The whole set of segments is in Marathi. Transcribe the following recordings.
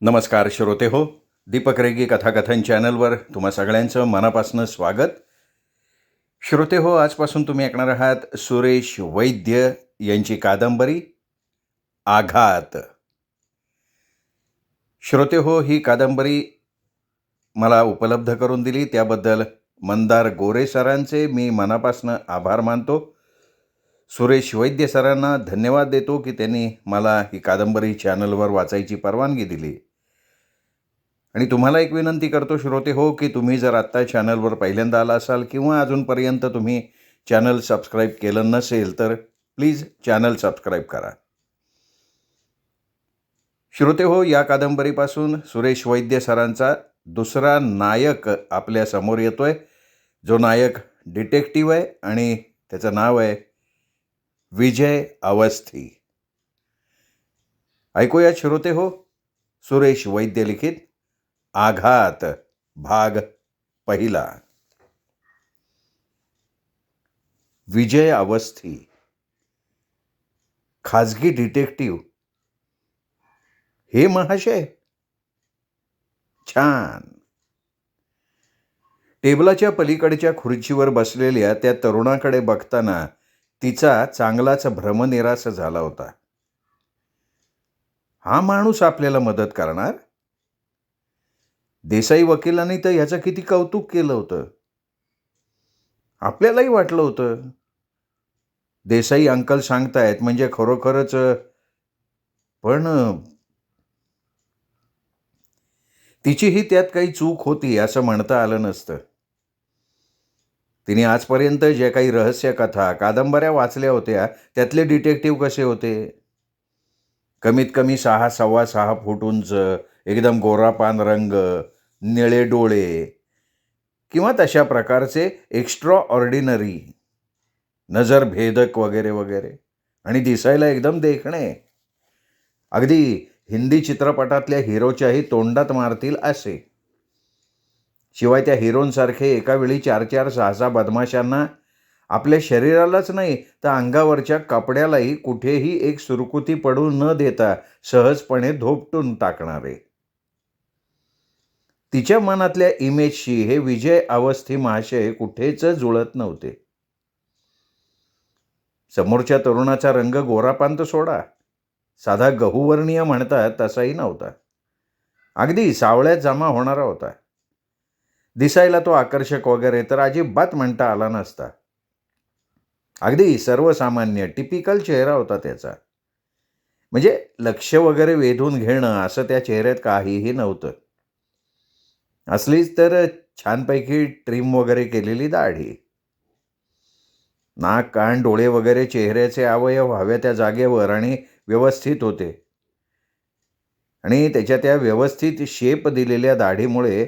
नमस्कार श्रोते हो, दीपक रेगी कथाकथन चॅनलवर तुम्हा सगळ्यांचं मनापासून स्वागत. श्रोते हो, आजपासून तुम्ही ऐकणार आहात सुरेश वैद्य यांची कादंबरी आघात. श्रोते हो, ही कादंबरी मला उपलब्ध करून दिली त्याबद्दल मंदार गोरे सरांचे मी मनापासून आभार मानतो. सुरेश वैद्य सरांना धन्यवाद देतो की त्यांनी मला ही कादंबरी चॅनलवर वाचायची परवानगी दिली. आणि तुम्हाला एक विनंती करतो श्रोते हो, की तुम्ही जर आत्ता चॅनलवर पहिल्यांदा आला असाल किंवा अजूनपर्यंत तुम्ही चॅनल सबस्क्राईब केलं नसेल तर प्लीज चॅनल सबस्क्राईब करा. श्रोते हो, या कादंबरीपासून सुरेश वैद्य सरांचा दुसरा नायक आपल्या समोर येतोय. जो नायक डिटेक्टिव्ह आहे आणि त्याचं नाव आहे विजय अवस्थी. ऐकूया श्रोते हो, सुरेश वैद्य लिखित आघात भाग पहिला. विजय अवस्थी, खाजगी डिटेक्टिव्ह. हे महाशय, छान. टेबलाच्या पलीकडच्या खुर्चीवर बसलेल्या त्या तरुणाकडे बघताना तिचा चांगलाच भ्रमनिरास झाला होता. हा माणूस आपल्याला मदत करणार? देसाई वकिलांनी तर याचं किती कौतुक केलं होतं. आपल्यालाही वाटलं होतं देसाई अंकल सांगतायत म्हणजे खरोखरच. पण तिचीही त्यात काही चूक होती असं म्हणता आलं नसतं. तिने आजपर्यंत जे काही रहस्य कथा कादंबऱ्या वाचल्या होत्या त्यातले डिटेक्टिव्ह कसे होते? कमीत कमी 6.25 फूट उंच, एकदम गोरापान रंग, निळे डोळे किंवा तशा प्रकारचे एक्स्ट्रा ऑर्डिनरी, नजर भेदक वगैरे वगैरे, आणि दिसायला एकदम देखणे. अगदी हिंदी चित्रपटातल्या हिरोच्याही तोंडात मारतील असे. शिवाय त्या हिरोंसारखे एका वेळी 4-4, 6-6 बदमाशांना आपल्या शरीरालाच नाही तर अंगावरच्या कपड्यालाही कुठेही एक सुरकुती पडू न देता सहजपणे धोपटून टाकणारे. तिच्या मनातल्या इमेजशी हे विजय अवस्थी महाशय कुठेच जुळत नव्हते. समोरच्या तरुणाचा रंग गोरापान तर सोडा, साधा गहूवर्णीय म्हणतात तसाही नव्हता. अगदी सावळ्यात जमा होणारा होता. दिसायला तो आकर्षक वगैरे तर अजिबात म्हणता आला नसता. अगदी सर्वसामान्य टिपिकल चेहरा होता त्याचा. म्हणजे लक्ष वगैरे वेधून घेणं असं त्या चेहऱ्यात काहीही नव्हतं. असलीच तर छानपैकी ट्रिम वगैरे केलेली दाढी, नाक, कान, डोळे वगैरे चेहऱ्याचे अवयव हव्या त्या जागेवर आणि व्यवस्थित होते. आणि त्याच्या त्या व्यवस्थित शेप दिलेल्या दाढीमुळे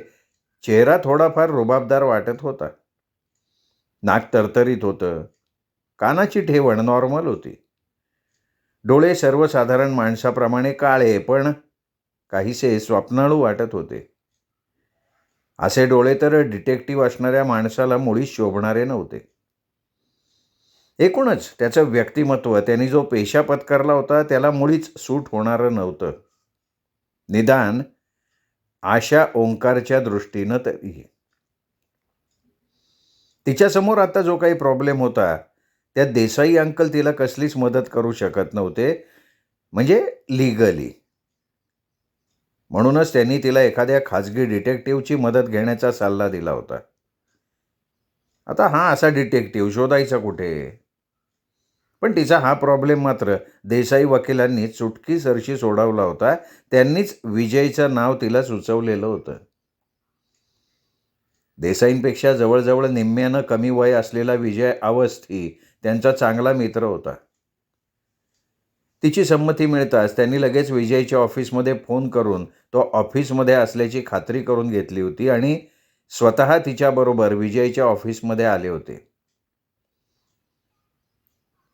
चेहरा थोडाफार रुबाबदार वाटत होता. नाक तरतरीत होतं, कानाची ठेवण नॉर्मल होती. डोळे सर्वसाधारण माणसाप्रमाणे काळे पण काहीसे स्वप्नाळू वाटत होते. असे डोळे तर डिटेक्टिव्ह असणाऱ्या माणसाला मुळीच शोभणारे नव्हते. एकूणच त्याचं व्यक्तिमत्व, त्यांनी जो पेशा पत्करला होता त्याला मुळीच सूट होणारं नव्हतं. निदान आशा ओंकारच्या दृष्टीनं तरी. तिच्यासमोर आता जो काही प्रॉब्लेम होता त्यात देसाई अंकल तिला कसलीच मदत करू शकत नव्हते, म्हणजे लिगली. म्हणूनच त्यांनी तिला एखाद्या खाजगी डिटेक्टिव्हची मदत घेण्याचा सल्ला दिला होता. आता हा असा डिटेक्टिव्ह शोधायचा कुठे? पण तिचा हा प्रॉब्लेम मात्र देसाई वकिलांनी चुटकीसरशी सोडवला होता. त्यांनीच विजयचं नाव तिला सुचवलेलं होतं. देसाईंपेक्षा जवळजवळ निम्म्यानं कमी वय असलेला विजय अवस्थी त्यांचा चांगला मित्र होता. तिची संमती मिळताच त्यांनी लगेच विजयच्या ऑफिसमध्ये फोन करून तो ऑफिसमध्ये असल्याची खात्री करून घेतली होती आणि स्वतः तिच्याबरोबर विजयच्या ऑफिसमध्ये आले होते.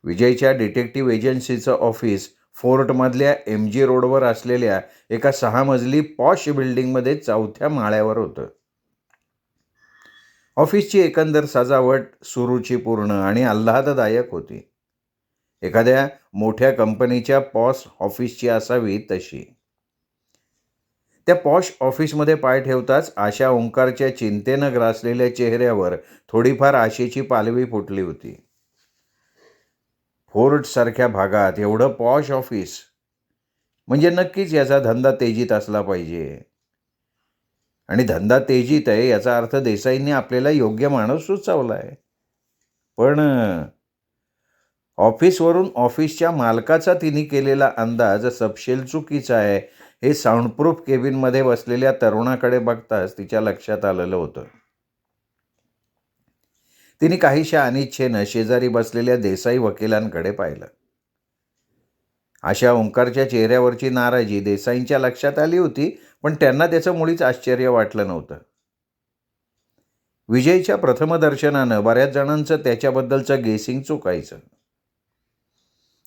विजयच्या डिटेक्टिव्ह एजन्सीचं ऑफिस फोर्टमधल्या MG रोडवर असलेल्या एका 6 मजली पॉश बिल्डिंगमध्ये 4थ्या माळ्यावर होतं. ऑफिसची एकंदर सजावट सुरुचीपूर्ण आणि आल्हाददायक होती. एखाद्या मोठ्या कंपनीच्या पॉश ऑफिसची असावी तशी. त्या पॉश ऑफिसमध्ये पाय ठेवताच आशा ओंकारच्या चिंतेनं ग्रासलेल्या चेहऱ्यावर थोडीफार आशेची पालवी फुटली होती. फोर्टसारख्या भागात एवढं पॉश ऑफिस म्हणजे नक्कीच याचा धंदा तेजीत असला पाहिजे. आणि धंदा तेजीत आहे याचा अर्थ देसाईंनी आपल्याला योग्य माणूस सुचवला आहे. पण ऑफिसवरून ऑफिसच्या मालकाचा तिने केलेला अंदाज सपशेल चुकीचा आहे हे साऊंडप्रूफ केबिनमध्ये बसलेल्या तरुणाकडे बघताच तिच्या लक्षात आलेलं होतं. तिने काहीशा अनिच्छेनं शेजारी बसलेल्या देसाई वकिलांकडे पाहिलं. आशा ओंकारच्या चेहऱ्यावरची नाराजी देसाईंच्या लक्षात आली होती, पण त्यांना त्याचं मुळीच आश्चर्य वाटलं नव्हतं. विजयच्या प्रथमदर्शनानं बऱ्याच जणांचं त्याच्याबद्दलचं गेसिंग चुकायचं.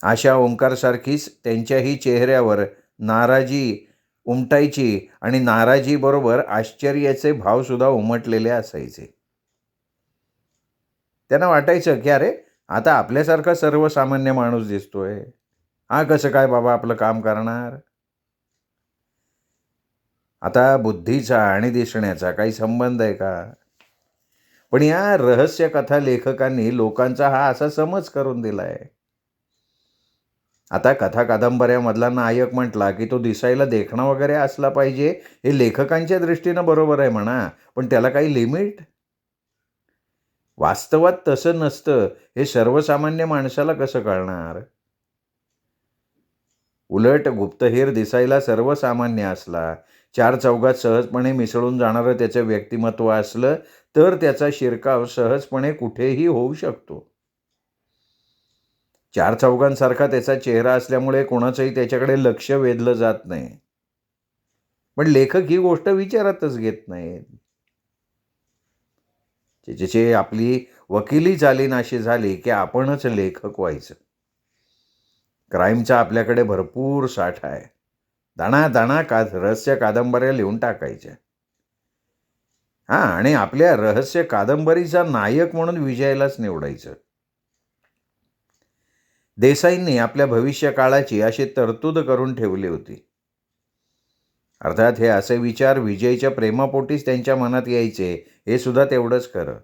आशा ओंकारसारखीच त्यांच्याही चेहऱ्यावर नाराजी उमटायची आणि नाराजीबरोबर आश्चर्याचे भावसुद्धा उमटलेले असायचे. त्यांना वाटायचं की अरे, आता आपल्यासारखा सर्वसामान्य माणूस दिसतोय, हा कसं काय बाबा आपलं काम करणार? आता बुद्धीचा आणि दिसण्याचा काही संबंध आहे का? पण या रहस्य कथा लेखकांनी लोकांचा हा असा समज करून दिलाय. आता कथा कादंबऱ्यामधला नायक म्हटला की तो दिसायला देखणा वगैरे असला पाहिजे, हे लेखकांच्या दृष्टीनं बरोबर आहे म्हणा, पण त्याला काही लिमिट? वास्तवात तसं नसतं हे सर्वसामान्य माणसाला कसं कळणार? उलट गुप्तहेर दिसायला सर्वसामान्य असला, चार चौघात सहजपणे मिसळून जाणारं त्याचं व्यक्तिमत्व असलं तर त्याचा शिरकाव सहजपणे कुठेही होऊ शकतो. चार चौघांसारखा त्याचा चेहरा असल्यामुळे कोणाचंही त्याच्याकडे लक्ष वेधलं जात नाही. पण लेखक ही गोष्ट विचारातच घेत नाहीत. ज्याची आपली वकिली चालीनाशी झाली की आपणच लेखक व्हायचं. क्राईमचा आपल्याकडे भरपूर साठा आहे. दाणा रहस्य कादंबऱ्या लिहून टाकायच्या. आणि आपल्या रहस्य कादंबरीचा नायक म्हणून विजयालाच निवडायचं. देसाईंनी आपल्या भविष्यकाळाची अशी तरतूद करून ठेवली होती. अर्थात हे असे विचार विजयच्या प्रेमापोटीच त्यांच्या मनात यायचे हे सुद्धा तेवढंच खरं.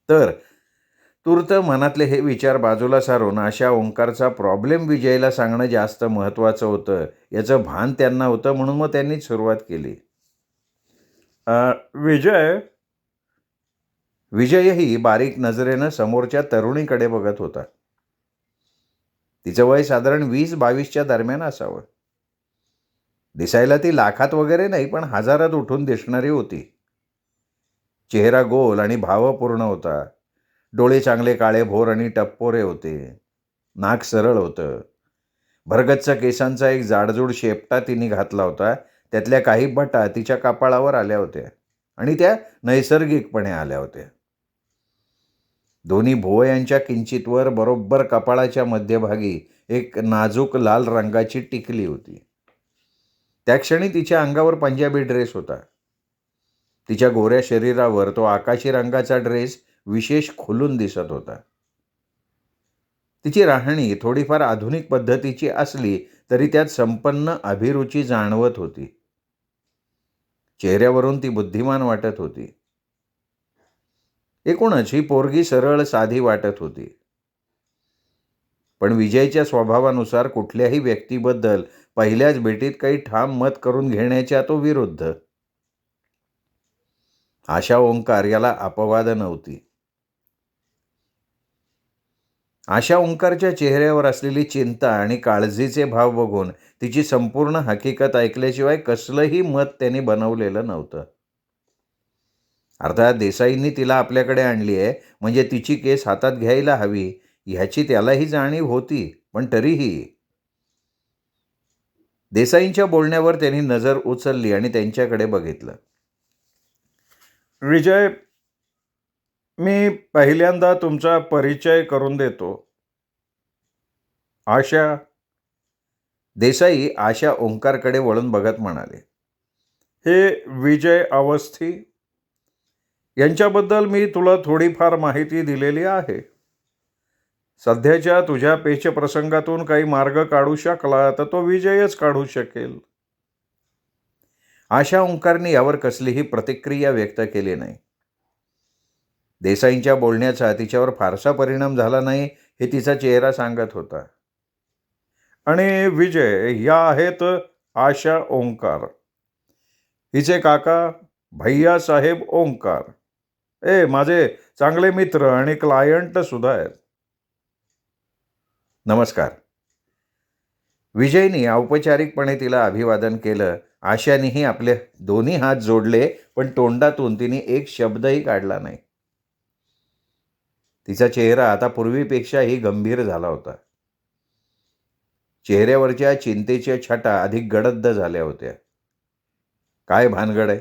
तर तूर्त मनातले हे विचार बाजूला सारून आशा ओंकारचा प्रॉब्लेम विजयला सांगणं जास्त महत्त्वाचं होतं याचं भान त्यांना होतं, म्हणून मग त्यांनी सुरुवात केली. विजयही बारीक नजरेनं समोरच्या तरुणीकडे बघत होता. तिचं वय साधारण 20-22च्या दरम्यान असावं. दिसायला ती लाखात वगैरे नाही, पण हजारात उठून दिसणारी होती. चेहरा गोल आणि भावपूर्ण होता. डोळे चांगले काळेभोर आणि टप्पोरे होते. नाक सरळ होतं. भरगच्च केसांचा एक जाडजूड शेपटा तिने घातला होता. त्यातल्या काही बटा तिच्या कपाळावर आल्या होत्या आणि त्या नैसर्गिकपणे आल्या होत्या. दोन्ही भुवयांच्या किंचितवर बरोबर कपाळाच्या मध्यभागी एक नाजूक लाल रंगाची टिकली होती. त्या क्षणी तिच्या अंगावर पंजाबी ड्रेस होता. तिच्या गोऱ्या शरीरावर तो आकाशी रंगाचा ड्रेस विशेष खुलून दिसत होता. तिची राहणी थोडीफार आधुनिक पद्धतीची असली तरी त्यात संपन्न अभिरुची जाणवत होती. चेहऱ्यावरून ती बुद्धिमान वाटत होती. एकूणच ही पोरगी सरळ साधी वाटत होती. पण विजयच्या स्वभावानुसार कुठल्याही व्यक्तीबद्दल पहिल्याच भेटीत काही ठाम मत करून घेण्याच्या तो विरुद्ध. आशा ओंकार याला अपवाद नव्हती. आशा ओंकारच्या चेहऱ्यावर असलेली चिंता आणि काळजीचे भाव बघून तिची संपूर्ण हकीकत ऐकल्याशिवाय कसलंही मत त्यांनी बनवलेलं नव्हतं. अर्थात देसाईंनी तिला आपल्याकडे आणली आहे म्हणजे तिची केस हातात घ्यायला हवी ह्याची त्यालाही जाणीव होती, पण तरीही देसाईंच्या बोलण्यावर त्यांनी नजर उचलली आणि त्यांच्याकडे बघितलं. विजय, मी पहिल्यांदा तुमचा परिचय करून देतो. आशा. देसाई आशा ओंकारकडे वळून बघत म्हणाले, हे विजय अवस्थी. यांच्याबद्दल मी तुला थोडीफार माहिती दिलेली आहे. सध्याच्या तुझ्या पेचप्रसंगातून काही मार्ग काढू शकला तर तो विजयच काढू शकेल. आशा ओंकारने यावर कसलीही प्रतिक्रिया व्यक्त केली नाही. देसाईंच्या बोलण्याचा तिच्यावर फारसा परिणाम झाला नाही हे तिचा चेहरा सांगत होता. आणि विजय ह्या आहेत आशा ओंकार, हिचे काका भैयासाहेब ओंकार, माझे चांगले मित्र आणि क्लायंट सुद्धा आहेत. नमस्कार. विजयनी औपचारिकपणे तिला अभिवादन केलं. आशानेही आपले दोन्ही हात जोडले, पण तोंडातून तिने एक शब्दही काढला नाही. तिचा चेहरा आता पूर्वीपेक्षाही गंभीर झाला होता. चेहऱ्यावरच्या चिंतेच्या छटा अधिक गडद झाल्या होत्या. काय भानगड आहे?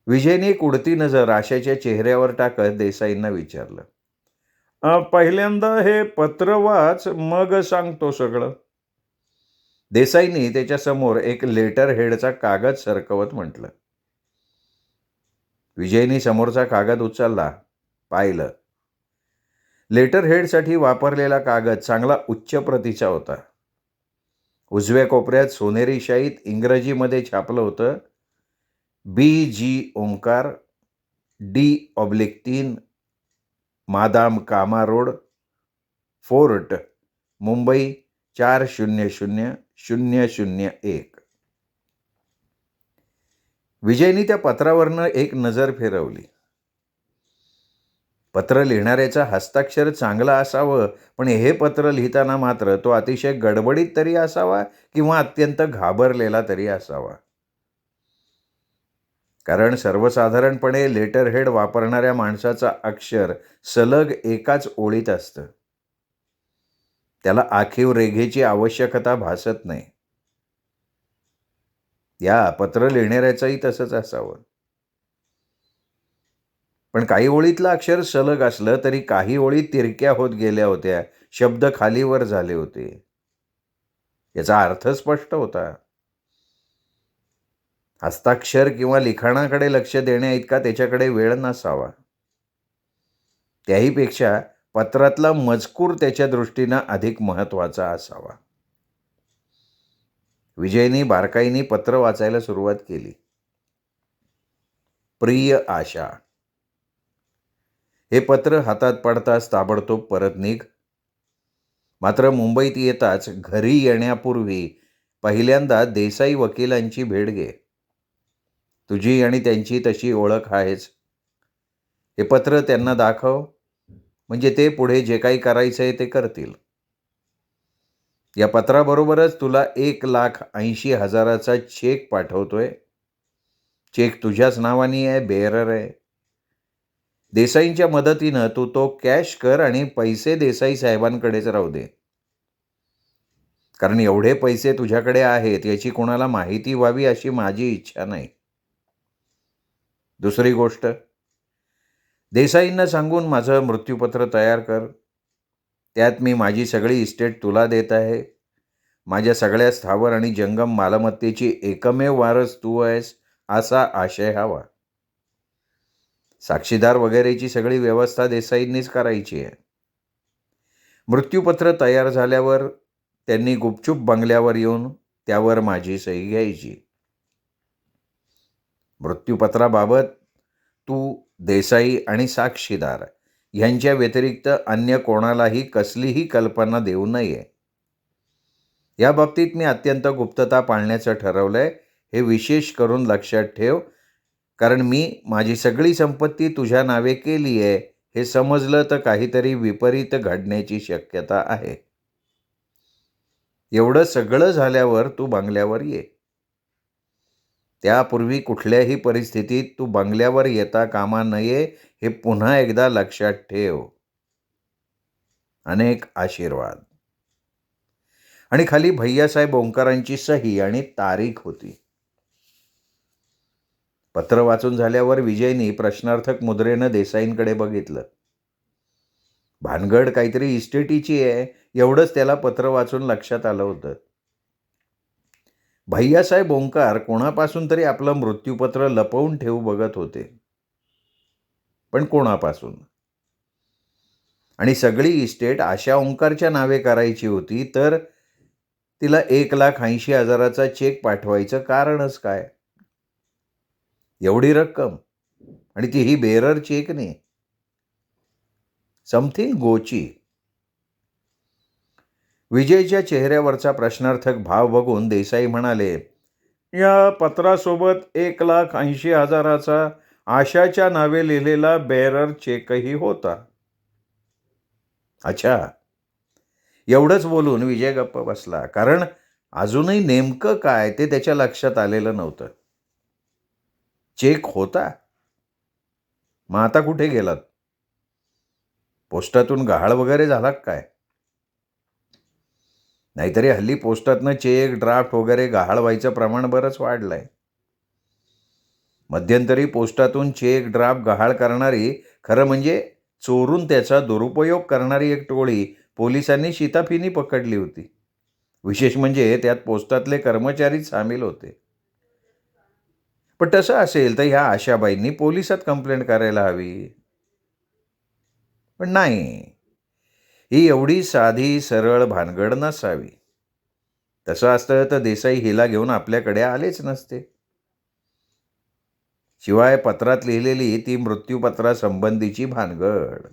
विजयने एक उडती नजर आशाच्या चेहऱ्यावर टाकत देसाईंना विचारलं. पहिल्यांदा हे पत्र वाच, मग सांगतो सगळं. देसाईंनी त्याच्यासमोर एक लेटर हेडचा कागद सरकवत म्हटलं. विजयनी समोरचा कागद उचलला, पाहिलं. लेटर हेडसाठी वापरलेला कागद चांगला उच्च प्रतीचा होता. उजव्या कोपऱ्यात सोनेरी शाईत इंग्रजीमध्ये छापलं होतं, BG ओंकार, D/3, मादाम कामा रोड, फोर्ट, मुंबई 400001. विजयनी त्या पत्रावरनं एक नजर फिरवली. पत्र लिहिणाऱ्याचा हस्ताक्षर चांगला असावं, पण हे पत्र लिहिताना मात्र तो अतिशय गडबडीत तरी असावा किंवा अत्यंत घाबरलेला तरी असावा. कारण सर्वसाधारणपणे लेटर हेड वापरणाऱ्या माणसाचा अक्षर सलग एकाच ओळीत असतं. त्याला आखीव रेघेची आवश्यकता भासत नाही. या पत्र लिहिणाऱ्याचंही तसंच असावं. पण काही ओळीतलं अक्षर सलग असलं तरी काही ओळी तिरक्या होत गेल्या होत्या, शब्द खालीवर झाले होते. याचा अर्थ स्पष्ट होता. हस्ताक्षर किंवा लिखाणाकडे लक्ष देण्या इतका त्याच्याकडे वेळ नसावा. त्याहीपेक्षा पत्रातला मजकूर त्याच्या दृष्टीनं अधिक महत्त्वाचा असावा. विजयनी बारकाईने पत्र वाचायला सुरुवात केली. प्रिय आशा, हे पत्र हातात पडताच ताबडतोब परत निघ. मात्र मुंबईत येताच घरी येण्यापूर्वी पहिल्यांदा देसाई वकिलांची भेट घे. तुझी आणि त्यांची तशी ओळख आहेच. हे पत्र त्यांना दाखव, म्हणजे ते पुढे जे काही करायचं आहे ते करतील. या पत्राबरोबरच तुला 1,80,000चा चेक पाठवतोय. चेक तुझ्याच नावानी आहे, बेअरर आहे. देसाईंच्या मदतीनं तू तो कॅश कर आणि पैसे देसाई साहेबांकडेच राहू दे. कारण एवढे पैसे तुझ्याकडे आहेत याची कोणाला माहिती व्हावी अशी माझी इच्छा नाही. दुसरी गोष्ट, देसाईंना सांगून माझं मृत्यूपत्र तयार कर. त्यात मी माझी सगळी इस्टेट तुला देत आहे. माझ्या सगळ्या स्थावर आणि जंगम मालमत्तेची एकमेव वारस तू आहेस असा आशय हवा. साक्षीदार वगैरेची सगळी व्यवस्था देसाईंनीच करायची आहे. मृत्यूपत्र तयार झाल्यावर त्यांनी गुपचूप बंगल्यावर येऊन त्यावर माझी सही घ्यायची. मृत्यूपत्राबाबत तू, देसाई आणि साक्षीदार यांच्या व्यतिरिक्त अन्य कोणालाही कसलीही कल्पना देऊ नये. या बाबतीत मी अत्यंत गुप्तता पाळण्याचं ठरवलंय. हे विशेष करून लक्षात ठेव, कारण मी माझी सगळी संपत्ती तुझ्या नावे केली आहे हे समजलं तर काहीतरी विपरीत घडण्याची शक्यता आहे. एवढं सगळं झाल्यावर तू बंगल्यावर ये. त्यापूर्वी कुठल्याही परिस्थितीत तू बंगल्यावर येता कामा नये हे पुन्हा एकदा लक्षात ठेव. अनेक आशीर्वाद. आणि खाली भैयासाहेब ओंकारांची सही आणि तारीख होती. पत्र वाचून झाल्यावर विजयनी प्रश्नार्थक मुद्रेनं देसाईंकडे बघितलं. भानगड काहीतरी इस्टेटीची आहे एवढंच त्याला पत्र वाचून लक्षात आलं होतं. भैयासाहेब ओंकार कोणापासून तरी आपलं मृत्यूपत्र लपवून ठेवू बघत होते. पण कोणापासून? आणि सगळी इस्टेट आशा ओंकारच्या नावे करायची होती, तर तिला 1,80,000चा चेक पाठवायचं कारणच काय? एवढी रक्कम आणि तीही बेरर चेकने. समथिंग गोची. विजयच्या चेहऱ्यावरचा प्रश्नार्थक भाव बघून देसाई म्हणाले, या पत्रासोबत 1,80,000चा आशाच्या नावे लिहिलेला बेरर चेकही होता. अच्छा. एवढंच बोलून विजय गप्प बसला, कारण अजूनही नेमकं काय ते त्याच्या लक्षात आलेलं नव्हतं. चेक होता? मग आता कुठे गेलात? पोस्टातून गहाळ वगैरे झाला काय? नाहीतरी हल्ली पोस्टातनं चेक, ड्राफ्ट वगैरे गहाळ व्हायचं प्रमाण बरंच वाढलंय. मध्यंतरी पोस्टातून चेक, ड्राफ्ट गहाळ करणारी, खरं म्हणजे चोरून त्याचा दुरुपयोग करणारी एक टोळी पोलिसांनी शिताफीनी पकडली होती. विशेष म्हणजे त्यात पोस्टातले कर्मचारीच सामील होते. पण तसं असेल तर ह्या आशाबाईंनी पोलिसात कंप्लेंट करायला हवी. पण नाही, ही एवढी साधी सरळ भानगड नसावी. तसं असतं तर देसाई हिला घेऊन आपल्याकडे आलेच नसते. शिवाय पत्रात लिहिलेली ती मृत्यूपत्रासंबंधीची भानगड.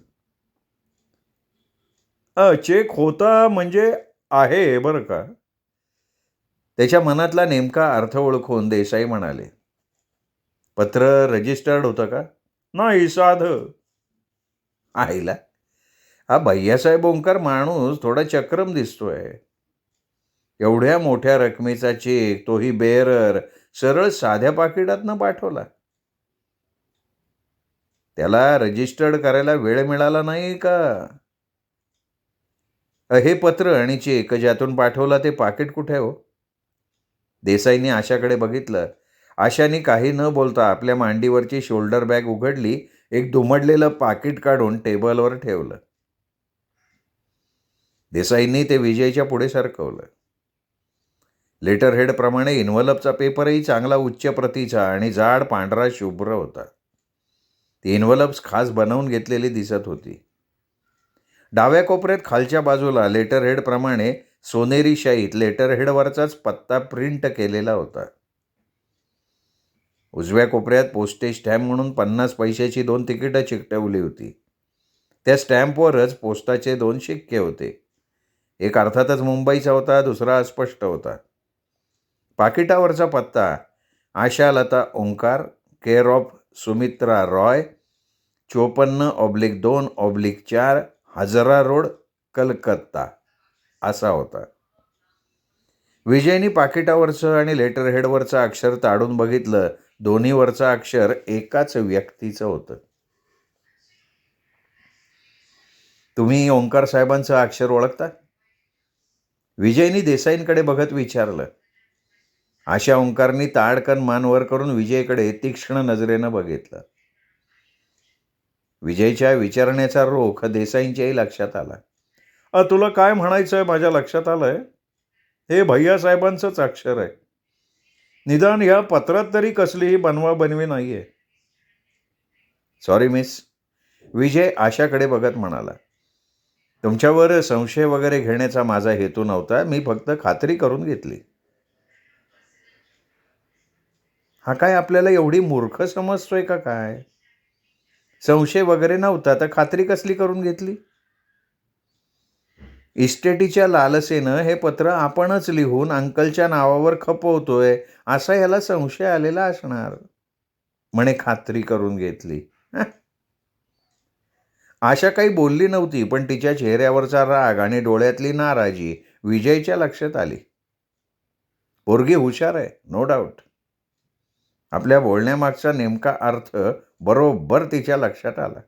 चेक होता म्हणजे आहे बरं का. त्याच्या मनातला नेमका अर्थ ओळखून देसाई म्हणाले, पत्र रजिस्टर्ड होतं का? नाही, साधं. आईला, हा भैयासाहेब ओंकार माणूस थोडा चक्रम दिसतोय. एवढ्या मोठ्या रकमेचा चेक, तोही बेअरर, सरळ साध्या पाकिटातनं पाठवला. त्याला रजिस्टर्ड करायला वेळ मिळाला नाही का? हे पत्र आणि चेक ज्यातून पाठवला ते पाकिट कुठे हो? देसाईंनी आशाकडे बघितलं. आशाने काही न बोलता आपल्या मांडीवरची शोल्डर बॅग उघडली, एक दुमडलेलं पाकिट काढून टेबलवर ठेवलं. देसाईंनी ते विजयच्या पुढे सरकवलं. लेटर हेडप्रमाणे इन्व्हलपचा पेपरही चांगला उच्च प्रतीचा आणि जाड पांढरा शुभ्र होता. ती इन्व्हलप्स खास बनवून घेतलेली दिसत होती. डाव्या कोपऱ्यात खालच्या बाजूला लेटर हेडप्रमाणे सोनेरी शाईत लेटर हेडवरचाच पत्ता प्रिंट केलेला होता. उजव्या कोपऱ्यात पोस्टेज स्टॅम्प म्हणून 50 पैशाची 2 तिकीटं चिकटवली होती. त्या स्टॅम्पवरच पोस्टाचे 2 शिक्के होते. एक अर्थातच मुंबईचा होता, दुसरा अस्पष्ट होता. पाकिटावरचा पत्ता Ashalata Omkar, care of Sumitra Roy, 54/2/4 Hazra road, Calcutta असा होता. विजयनी पाकिटावरचं आणि लेटर हेडवरचं अक्षर ताडून बघितलं. दोन्हीवरचं अक्षर एकाच व्यक्तीचं होतं. तुम्ही ओंकार साहेबांचं अक्षर ओळखता? विजयनी देसाईंकडे बघत विचारलं. आशा ओंकारनी ताडकन मान वर करून विजयकडे तीक्ष्ण नजरेनं बघितलं. विजयच्या विचारण्याचा रोख देसाईंच्याही लक्षात आला. तुला काय म्हणायचंय माझ्या लक्षात आलंय. हे भैयासाहेबांचंच अक्षर आहे. निदान या पत्रात तरी कसलीही बनवाबनवी नाहीये. सॉरी मिस, विजय आशाकडे बघत म्हणाला. तुमच्यावर संशय वगैरे घेण्याचा माझा हेतू नव्हता. मी फक्त खात्री करून घेतली. हा काय आपल्याला एवढी मूर्ख समजतोय का काय? संशय वगैरे नव्हता तर खात्री कसली करून घेतली? इस्टेटीच्या लालसेनं हे पत्र आपणच लिहून अंकलच्या नावावर खपवतोय असा याला संशय आलेला असणार. म्हणे खात्री करून घेतली. आशा काही बोलली नव्हती, पण तिच्या चेहऱ्यावरचा राग आणि डोळ्यातली नाराजी विजयच्या लक्षात आली. पोरगी हुशार आहे, नो डाऊट. आपल्या बोलण्यामागचा नेमका अर्थ बरोबर तिच्या लक्षात आला.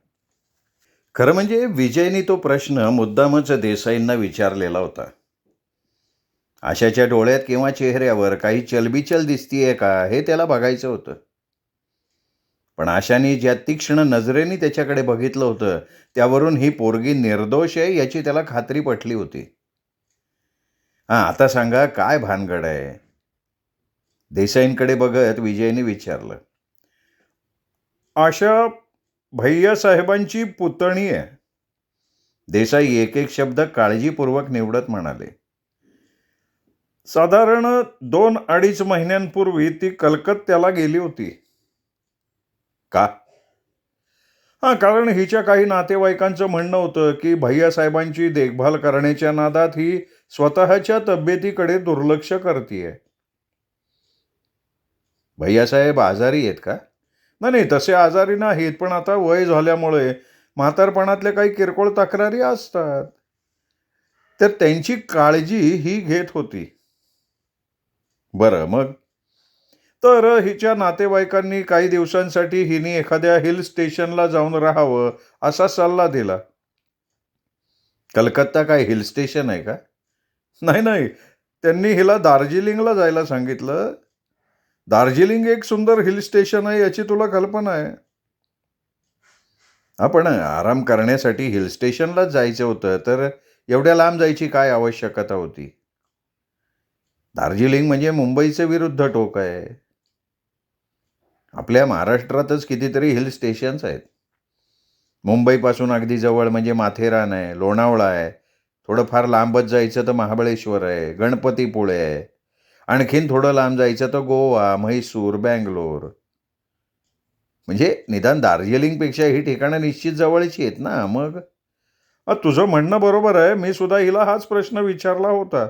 खरं म्हणजे विजयनी तो प्रश्न मुद्दामच देसाईंना विचारलेला होता. आशाच्या डोळ्यात किंवा चेहऱ्यावर काही चलबिचल दिसतीये का हे त्याला बघायचं होतं. पण आशाने ज्या तीक्ष्ण नजरेने त्याच्याकडे बघितलं होतं त्यावरून ही पोरगी निर्दोष आहे याची त्याला खात्री पटली होती. आता सांगा काय भानगड आहे? देसाईंकडे बघत विजयने विचारलं. आशा भैयासाहेबांची पुतणी आहे. देसाई एक एक शब्द काळजीपूर्वक निवडत म्हणाले. साधारण 2-2.5 महिन्यांपूर्वी ती कलकत्त्याला गेली होती. का? हां, कारण हिच्या काही नातेवाईकांचं म्हणणं होतं, की भैय्यासाहेबांची देखभाल करण्याच्या नादात ही स्वतःच्या तब्येतीकडे दुर्लक्ष करतीये. भैय्यासाहेब आजारी आहेत का? नाही, नाही, तसे आजारी नाहीत, पण आता वय झाल्यामुळे म्हातारपणातल्या काही किरकोळ तक्रारी असतात. तर त्यांची काळजी ही घेत होती. बरं, मग? तर हिच्या नातेवाईकांनी काही दिवसांसाठी हिने एखाद्या हिल स्टेशनला जाऊन राहावं, असा सल्ला दिला. कलकत्ता काय हिल स्टेशन आहे का? नाही, नाही. त्यांनी हिला दार्जिलिंगला जायला सांगितलं. दार्जिलिंग एक सुंदर हिल स्टेशन आहे याची तुला कल्पना आहे. हां, पण आराम करण्यासाठी हिल स्टेशनलाच जायचं होतं, तर एवढ्या लांब जायची काय आवश्यकता होती? दार्जिलिंग म्हणजे मुंबईचं विरुद्ध टोक आहे. आपल्या महाराष्ट्रातच कितीतरी हिल स्टेशन्स आहेत. मुंबईपासून अगदी जवळ म्हणजे माथेरान आहे, लोणावळा आहे. थोडं फार लांबच जायचं तर महाबळेश्वर आहे, गणपतीपुळे आहे. आणखीन थोडं लांब जायचं तर गोवा, म्हैसूर, बंगलोर. म्हणजे निदान दार्जिलिंगपेक्षा ही ठिकाणं निश्चित जवळची आहेत ना. मग तुझं म्हणणं बरोबर आहे. मी सुद्धा हिला हाच प्रश्न विचारला होता.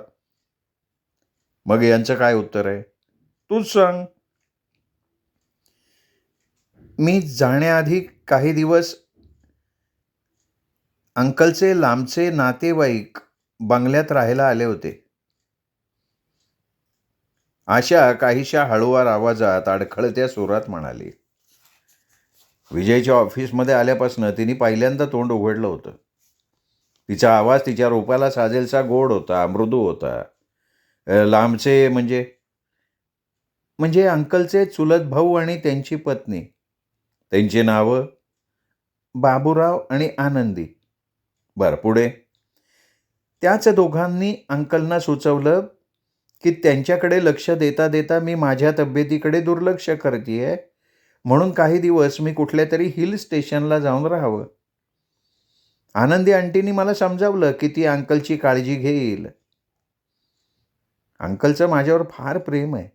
मग यांचं काय उत्तर आहे? तूच सांग. मी जाण्याआधी काही दिवस अंकलचे लांबचे नातेवाईक बंगल्यात राहायला आले होते. आशा काहीशा हळुवार आवाजात अडखळत्या सुरात म्हणाली. विजयच्या ऑफिसमध्ये आल्यापासून तिने पहिल्यांदा तोंड उघडलं होतं. तिचा आवाज तिच्या रूपाला साजेलसा गोड होता, मृदू होता. लांबचे म्हणजे म्हणजे अंकलचे चुलत भाऊ आणि त्यांची पत्नी. त्यांची नावं बाबूराव आणि आनंदी. बरं, पुढे? त्याच दोघांनी अंकलना सुचवलं, की त्यांच्याकडे लक्ष देता देता मी माझ्या तब्येतीकडे दुर्लक्ष करतीये, म्हणून काही दिवस मी कुठल्यातरी हिल स्टेशनला जाऊन राहावं. आनंदी आंटीनी मला समजावलं, की ती अंकलची काळजी घेईल. अंकलचं माझ्यावर फार प्रेम आहे.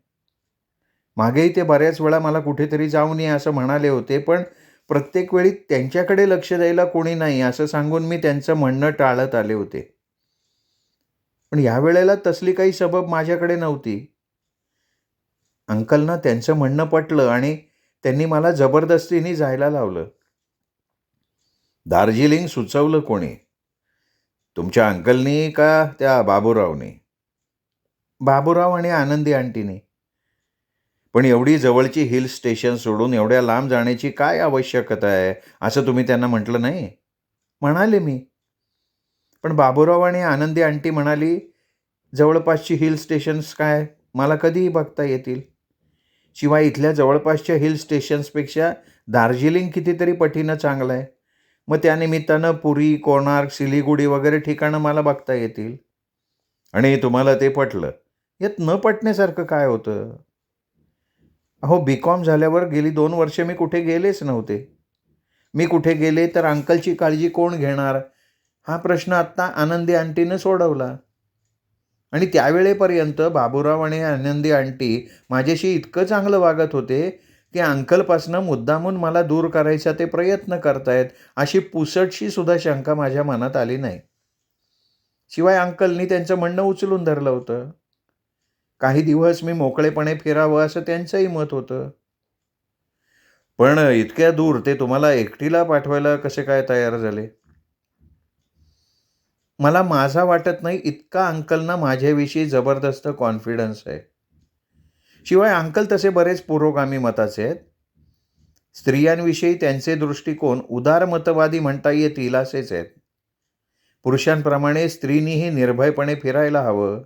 मागेही ते बऱ्याच वेळा मला कुठेतरी जाऊन ये असं म्हणाले होते, पण प्रत्येक वेळी त्यांच्याकडे लक्ष द्यायला कोणी नाही असं सांगून मी त्यांचं म्हणणं टाळत आले होते. पण यावेळेला तसली काही सबब माझ्याकडे नव्हती. अंकलना त्यांचं म्हणणं पटलं आणि त्यांनी मला जबरदस्तीने जायला लावलं. दार्जिलिंग सुचवलं कोणी? तुमच्या अंकलनी का त्या बाबूरावनी? बाबूराव आणि आनंदी आंटीनी. पण एवढी जवळची हिल स्टेशन सोडून एवढ्या लांब जाण्याची काय आवश्यकता आहे, असं तुम्ही त्यांना म्हटलं नाही? म्हणाले मी. पण बाबूराव आणि आनंदी आंटी म्हणाली, जवळपासची हिल स्टेशन्स काय मला कधीही बघता येतील. शिवाय इथल्या जवळपासच्या हिल स्टेशन्सपेक्षा दार्जिलिंग कितीतरी पटीनं चांगलं आहे. मग त्यानिमित्तानं पुरी, कोणार्क, सिलिगुडी वगैरे ठिकाणं मला बघता येतील. आणि तुम्हाला ते पटलं. यात न पटण्यासारखं काय होतं? अहो, बी.कॉम झाल्यावर गेली 2 वर्ष मी कुठे गेलेच नव्हते. मी कुठे गेले तर अंकलची काळजी कोण घेणार? हा प्रश्न आत्ता आनंदी आंटीनं सोडवला. आणि त्यावेळेपर्यंत बाबूराव आणि आनंदी आंटी माझ्याशी इतकं चांगलं वागत होते, की अंकलपासनं मुद्दामून मला दूर करायचा ते प्रयत्न करतायत, अशी पुसटशी सुद्धा शंका माझ्या मनात आली नाही. शिवाय अंकलनी त्यांचं म्हणणं उचलून धरलं होतं. काही दिवस मी मोकळेपणे फिरावं असं त्यांचंही मत होतं. पण इतक्या दूर ते तुम्हाला एकटीला पाठवायला कसे काय तयार झाले? मला माझा वाटत नाही इतका अंकलना माझ्याविषयी जबरदस्त कॉन्फिडन्स आहे. शिवाय अंकल तसे बरेच पुरोगामी मताचे आहेत. स्त्रियांविषयी त्यांचे दृष्टिकोन उदारमतवादी म्हणता येतील असेच आहेत. पुरुषांप्रमाणे स्त्रीनीही निर्भयपणे फिरायला हवं.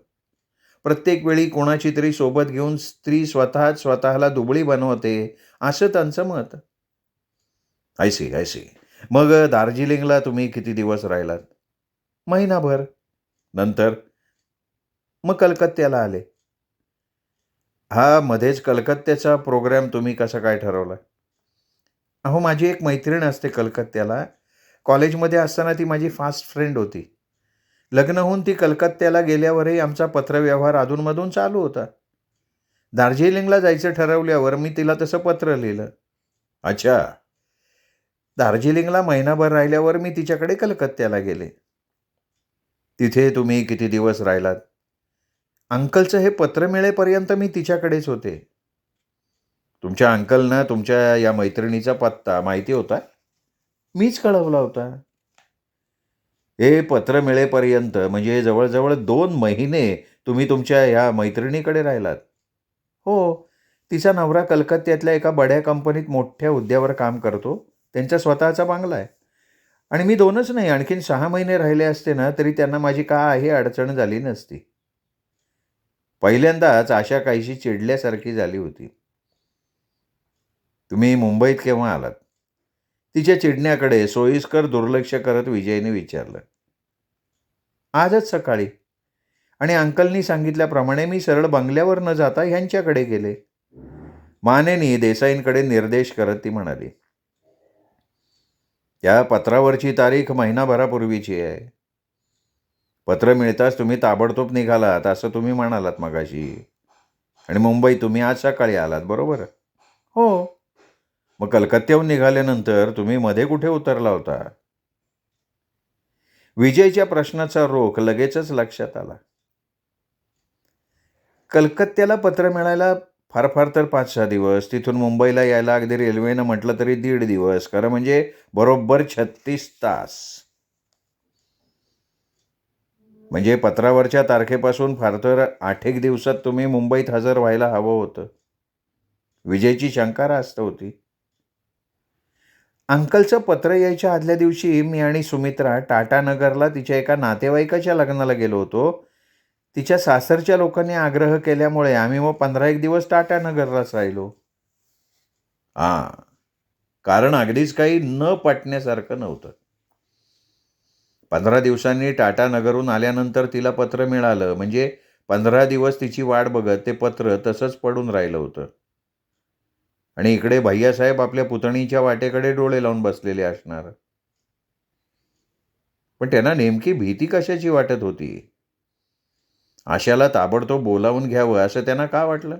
प्रत्येक वेळी कोणाची तरी सोबत घेऊन स्त्री स्वतःच स्वतःला दुबळी बनवते, असं त्यांचं मत. I see, I see. मग दार्जिलिंगला तुम्ही किती दिवस राहिलात? महिनाभर. नंतर? मग कलकत्त्याला आले. हा मध्येच कलकत्त्याचा प्रोग्राम तुम्ही कसा काय ठरवला? अहो, माझी एक मैत्रीण असते कलकत्त्याला. कॉलेजमध्ये असताना ती माझी फास्ट फ्रेंड होती. लग्न होऊन ती कलकत्त्याला गेल्यावरही आमचा पत्रव्यवहार अधूनमधून चालू होता. दार्जिलिंगला जायचं ठरवल्यावर मी तिला तसं पत्र लिहिलं. अच्छा. दार्जिलिंगला महिनाभर राहिल्यावर मी तिच्याकडे कलकत्त्याला गेले. तिथे तुम्ही किती दिवस राहिलात? अंकलचं हे पत्र मिळेपर्यंत मी तिच्याकडेच होते. तुमच्या अंकलनं तुमच्या या मैत्रिणीचा पत्ता माहिती होता? मीच कळवला होता. हे पत्र मिळेपर्यंत म्हणजे जवळजवळ 2 महिने तुम्ही तुमच्या ह्या मैत्रिणीकडे राहिलात? हो. तिचा नवरा कलकत्त्यातल्या एका बड्या कंपनीत मोठ्या हुद्द्यावर काम करतो. त्यांचा स्वतःचा बंगला आहे. आणि मी 2च नाही आणखीन 6 महिने राहिले असते ना तरी त्यांना माझी काही अडचण झाली नसती. पहिल्यांदाच आशा काहीशी चिडल्यासारखी झाली होती. तुम्ही मुंबईत केव्हा आलात? तिच्या चिडण्याकडे सोयीस्कर दुर्लक्ष करत विजयने विचारलं. आजच सकाळी. आणि अंकलनी सांगितल्याप्रमाणे मी सरळ बंगल्यावर न जाता ह्यांच्याकडे गेले. मानेनी देसाईंकडे निर्देश करत ती म्हणाली. त्या पत्रावरची तारीख महिनाभरापूर्वीची आहे. पत्र मिळताच तुम्ही ताबडतोब निघालात असं तुम्ही म्हणालात मगाशी. आणि मुंबई तुम्ही आज सकाळी आलात, बरोबर? हो. मग कलकत्त्याहून निघाल्यानंतर तुम्ही मध्ये कुठे उतरला होता? विजयच्या प्रश्नाचा रोख लगेचच लक्षात आला. कलकत्त्याला पत्र मिळायला फार फार तर 5-6 दिवस, तिथून मुंबईला यायला अगदी रेल्वेनं म्हटलं तरी 1.5 दिवस, खरं म्हणजे बरोबर 36 तास. म्हणजे पत्रावरच्या तारखेपासून फार तर 8 दिवसात तुम्ही मुंबईत हजर व्हायला हवं होतं. विजयची शंका रास्त होती. अंकलचं पत्र यायच्या आदल्या दिवशी मी आणि सुमित्रा टाटानगरला तिच्या एका नातेवाईकाच्या लग्नाला गेलो होतो. तिच्या सासरच्या लोकांनी आग्रह केल्यामुळे आम्ही मग 15-1 दिवस टाटानगरलाच राहिलो. हां. कारण अगदीच काही न पटण्यासारखं नव्हतं. 15 दिवसांनी टाटानगरहून आल्यानंतर तिला पत्र मिळालं म्हणजे 15 दिवस तिची वाट बघत ते पत्र तसंच पडून राहिलं होतं. आणि इकडे भैयासाहेब आपल्या पुतणीच्या वाटेकडे डोळे लावून बसलेले असणार. पण त्यांना नेमकी भीती कशाची वाटत होती? आशाला ताबडतोब बोलावून घ्यावं असं त्यांना का वाटलं?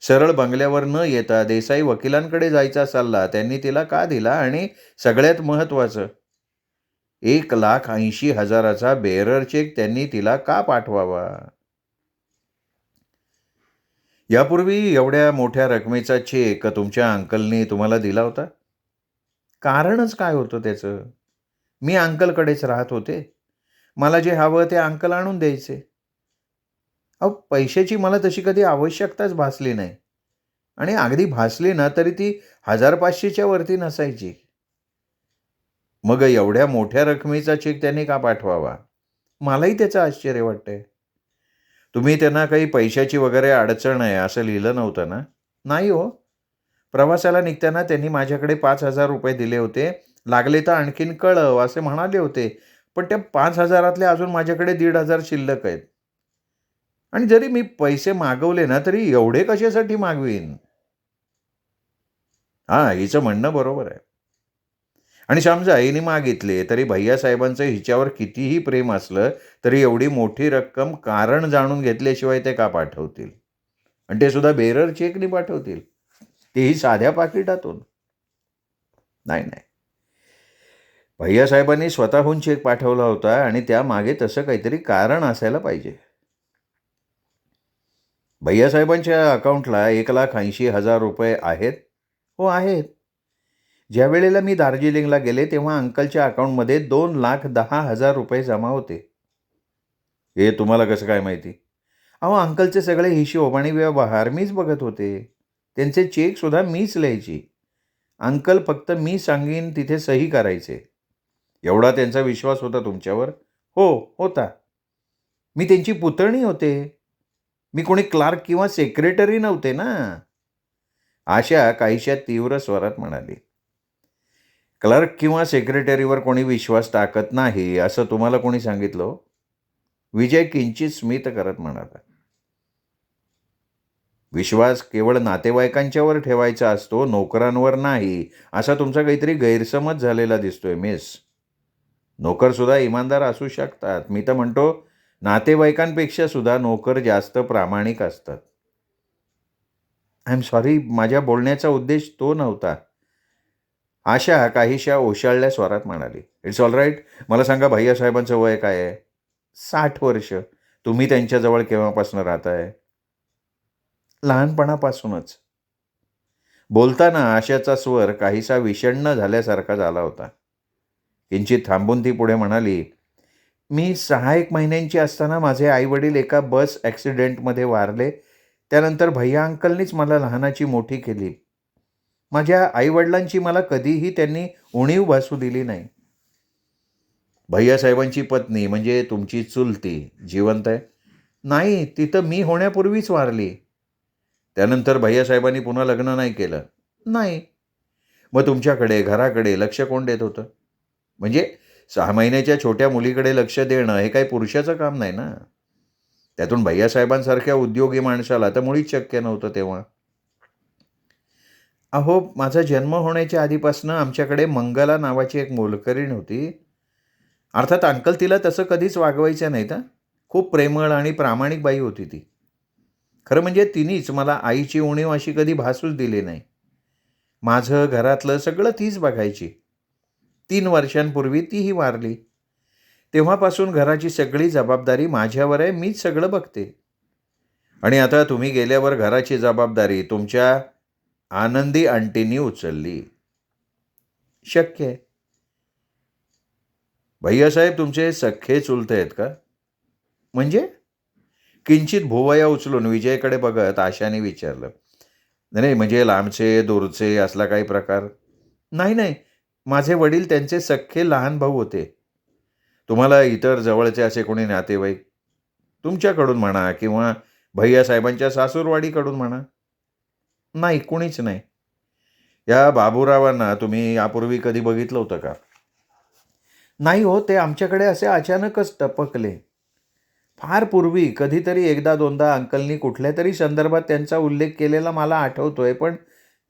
सरळ बंगल्यावर न येता देसाई वकिलांकडे जायचा सल्ला त्यांनी तिला का दिला? आणि सगळ्यात महत्त्वाचं, 1,80,000चा बेअरर चेक त्यांनी तिला का पाठवावा? यापूर्वी एवढ्या मोठ्या रकमेचा चेक तुमच्या अंकलनी तुम्हाला दिला होता? कारणच काय होतं त्याचं? मी अंकलकडेच राहत होते. मला जे हवं ते अंकल आणून द्यायचे. अहो, पैशाची मला तशी कधी आवश्यकताच भासली नाही. आणि अगदी भासली ना तरी ती 1,000-500च्या वरती नसायची. मग एवढ्या मोठ्या रकमेचा चेक त्यांनी का पाठवावा? मलाही त्याचं आश्चर्य वाटतंय. तुम्ही त्यांना काही पैशाची वगैरे अडचण आहे असं लिहिलं नव्हतं ना? नाही हो. प्रवासाला निघताना त्यांनी माझ्याकडे ₹5,000 दिले होते. लागले तर आणखीन कळव असे म्हणाले होते. पण त्या 5,000तले अजून माझ्याकडे 1,500 शिल्लक आहेत. आणि जरी मी पैसे मागवले ना तरी एवढे कशासाठी मागवीन? हां, हिचं म्हणणं बरोबर आहे. आणि समजा हिने मागितले तरी भैयासाहेबांचं हिच्यावर कितीही प्रेम असलं तरी एवढी मोठी रक्कम कारण जाणून घेतल्याशिवाय ते का पाठवतील? आणि ते सुद्धा बेरर चेकनी पाठवतील. तेही साध्या पाकिटातून. नाही, नाही. भैयासाहेबांनी स्वतःहून चेक पाठवला होता आणि त्यामागे तसं काहीतरी कारण असायला पाहिजे. भैयासाहेबांच्या अकाउंटला 1,80,000 आहेत? हो, आहेत. ज्या वेळेला मी दार्जिलिंगला गेले तेव्हा अंकलच्या अकाउंटमध्ये 2,10,000 जमा होते. हे तुम्हाला कसं काय माहिती? अहो, अंकलचे सगळे हिशोब आणि व्यवहार मीच बघत होते. त्यांचे चेकसुद्धा मीच लिहायची. अंकल फक्त मी सांगीन तिथे सही करायचे. एवढा त्यांचा विश्वास होता तुमच्यावर? हो, होता. मी त्यांची पुतणी होते. मी कोणी क्लार्क किंवा सेक्रेटरी नव्हते ना. आशा काहीशा तीव्र स्वरात म्हणाली. क्लर्क किंवा सेक्रेटरीवर कोणी विश्वास टाकत नाही असं तुम्हाला कोणी सांगितलं हो? विजय किंचित स्मित करत म्हणाला. विश्वास केवळ नातेवाईकांच्यावर ठेवायचा असतो, नोकरांवर नाही, असा तुमचा काहीतरी गैरसमज झालेला दिसतोय मिस. नोकरसुद्धा इमानदार असू शकतात. मी तर म्हणतो नातेवाईकांपेक्षा सुद्धा नोकर जास्त प्रामाणिक असतात. आय एम सॉरी, माझ्या बोलण्याचा उद्देश तो नव्हता. आशा काहीशा ओशाळल्या स्वरात म्हणाली, "इट्स ऑल राईट. मला सांगा भैय्यासाहेबांचं वय काय आहे?" "60 वर्ष." "तुम्ही त्यांच्याजवळ केव्हापासून राहताय?" "लहानपणापासूनच." बोलताना आशाचा स्वर काहीसा विषण्ण झाल्यासारखा झाला होता. किंचित थांबून ती पुढे म्हणाली, "मी 6 एक महिन्यांची असताना माझे आई-वडील एका बस ॲक्सिडेंटमध्ये वारले. त्यानंतर भैय्या अंकलनीच मला लहानाची मोठी केली. माझ्या आई-वडिलांची मला कधीही त्यांनी उणीव भासू दिली नाही." "भैय्यासाहेबांची पत्नी म्हणजे तुमची चुलती जिवंत आहे?" "नाही, ती तर मी होण्यापूर्वीच वारली." "त्यानंतर भैय्यासाहेबांनी पुन्हा लग्न नाही केलं?" "नाही." "मग तुमच्याकडे, घराकडे लक्ष कोण देत होतं?" "म्हणजे 6 महिन्याच्या छोट्या मुलीकडे लक्ष देणं हे काही पुरुषाचं काम नाही ना. त्यातून भैय्यासाहेबांसारख्या उद्योगी माणसाला तर मुळीच शक्य नव्हतं तेव्हा." "अहो, माझा जन्म होण्याच्या आधीपासून आमच्याकडे मंगला नावाची एक मोलकरीण होती. अर्थात अंकल तिला तसं कधीच वागवायच्या नाहीत हां. खूप प्रेमळ आणि प्रामाणिक बाई होती ती. खरं म्हणजे तिनीच मला आईची उणीव अशी कधी भासूच दिली नाही. माझं, घरातलं सगळं तीच बघायची. 3 वर्षांपूर्वी तीही वारली. तेव्हापासून घराची सगळी जबाबदारी माझ्यावर आहे. मीच सगळं बघते. आणि आता तुम्ही गेल्यावर घराची जबाबदारी तुमच्या आनंदी आंटींनी उचलली." "शक्य आहे." "भैय्यासाहेब तुमचे सख्खे चुलते आहेत का?" "म्हणजे?" किंचित भुवया उचलून विजयकडे बघत आशाने विचारलं. "नाही, नाही, म्हणजे लांबचे, दूरचे असला काही प्रकार?" "नाही, नाही. माझे वडील त्यांचे सख्खे लहान भाऊ होते." "तुम्हाला इतर जवळचे असे कोणी नातेवाईक?" "तुमच्याकडून म्हणा किंवा भैय्यासाहेबांच्या सासूरवाडीकडून म्हणा." "नाही, कुणीच नाही." "या बाबूरावांना तुम्ही यापूर्वी कधी बघितलं होतं का?" "नाही हो, ते आमच्याकडे असे अचानकच टपकले. फार पूर्वी कधीतरी एकदा दोनदा अंकलनी कुठल्यातरी संदर्भात त्यांचा उल्लेख केलेला मला आठवतोय, पण